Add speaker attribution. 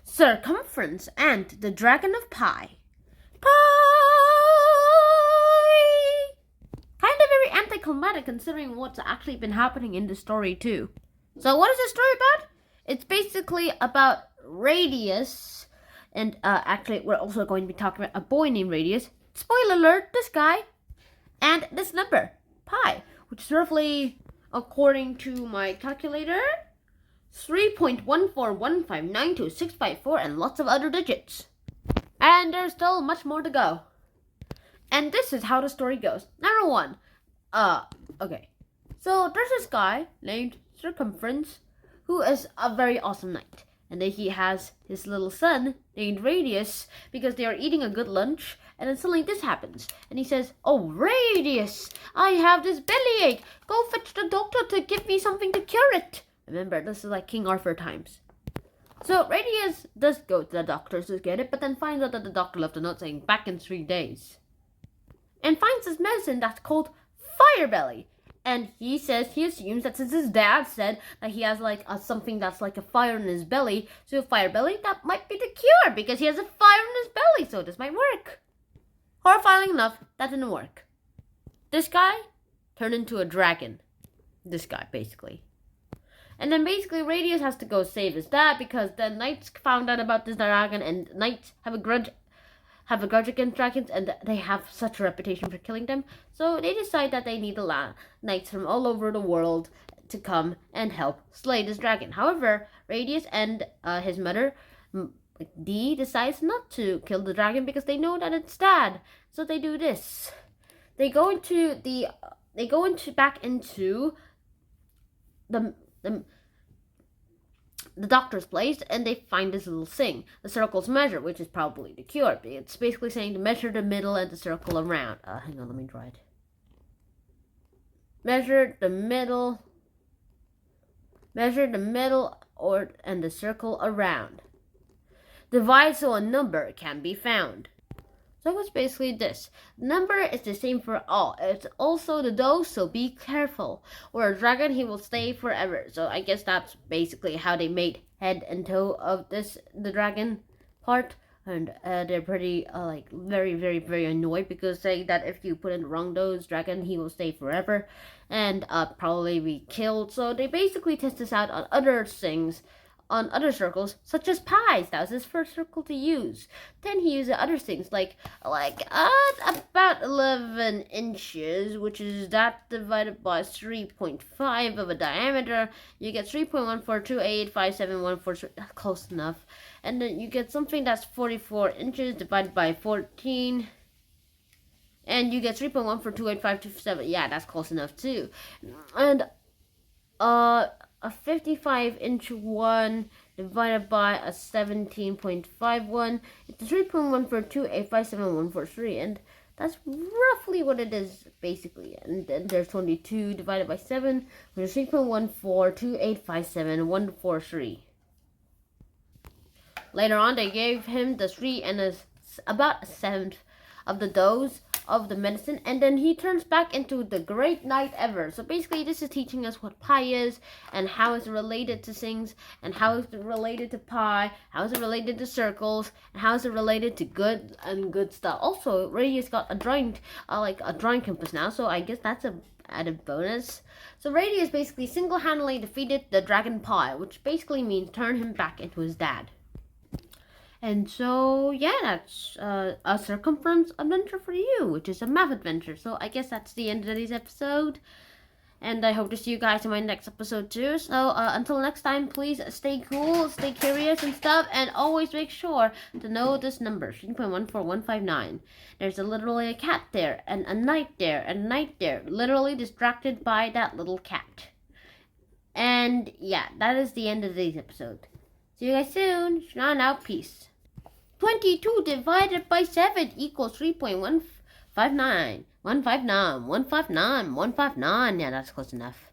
Speaker 1: Circumference and the Dragon of Pi. Pi! Kind of very anticlimactic considering what's actually been happening in the story too. So what is the story about? It's basically about Radius, and actually we're also going to be talking about a boy named Radius. Spoiler alert, this guy, and this number, pi, which is roughly, according to my calculator, 3.141592654 and lots of other digits. And there's still much more to go. And this is how the story goes. Number one, okay. So there's this guy named Circumference who is a very awesome knight. And then he has his little son named Radius because they are eating a good lunch. And then suddenly this happens. And he says, "Oh, Radius, I have this bellyache. Go fetch the doctor to give me something to cure it." Remember, this is like King Arthur times. So Radius does go to the doctor to get it, but then finds out that the doctor left a note saying back in 3 days. And finds this medicine that's called Fire Belly. And he assumes that since his dad said that he has like something that's like a fire in his belly, so Fire Belly, that might be the cure because he has a fire in his belly, so this might work. Horrifying enough, that didn't work. This guy turned into a dragon. This guy, basically. And then basically Radius has to go save his dad because the knights found out about this dragon, and knights have a grudge against dragons, and they have such a reputation for killing them. So they decide that they need knights from all over the world to come and help slay this dragon. However, Radius and his mother, Dee, decides not to kill the dragon because they know that it's dad. So they do this. They go into back into the doctor's place, and they find this little thing, the circle's measure, which is probably the cure. It's basically saying to measure the middle and the circle around. Hang on, let me try it. Measure the middle and the circle around. Divide so a number can be found. So it's basically this. Number is the same for all. It's also the dose, so be careful. Or a dragon, he will stay forever. So I guess that's basically how they made head and toe of the dragon part. And they're pretty, very, very, very annoyed because saying that if you put in the wrong dose, dragon, he will stay forever. And probably be killed. So they basically test this out on other things. On other circles, such as pies. That was his first circle to use. Then he used other things like about 11 inches, which is that divided by 3.5 of a diameter. You get 3.142857143. Close enough. And then you get something that's 44 inches divided by 14. And you get 3.1428527. Yeah, that's close enough too. And a 55-inch one divided by a 17.51. It's 3.142857143, and that's roughly what it is, basically. And then there's 22 divided by 7, which is 3.142857143. Later on, they gave him the 3 and about a seventh of the dose of the medicine, and then he turns back into the great knight ever. So basically this is teaching us what pi is and how it's related to things, and how it's related to pi, how is it related to circles, and how is it related to good stuff. Also, Radius got a drawing compass now, so I guess that's a added bonus. So Radius basically single-handedly defeated the dragon Pi, which basically means turn him back into his dad. And so, yeah, that's a circumference adventure for you, which is a math adventure. So I guess that's the end of today's episode. And I hope to see you guys in my next episode too. So until next time, please stay cool, stay curious and stuff. And always make sure to know this number, 3.14159. There's literally a cat there, and a knight there, and a knight there. Literally distracted by that little cat. And yeah, that is the end of today's episode. See you guys soon. Shana out. Peace. 22 divided by 7 equals 3.159. 159. Yeah, that's close enough.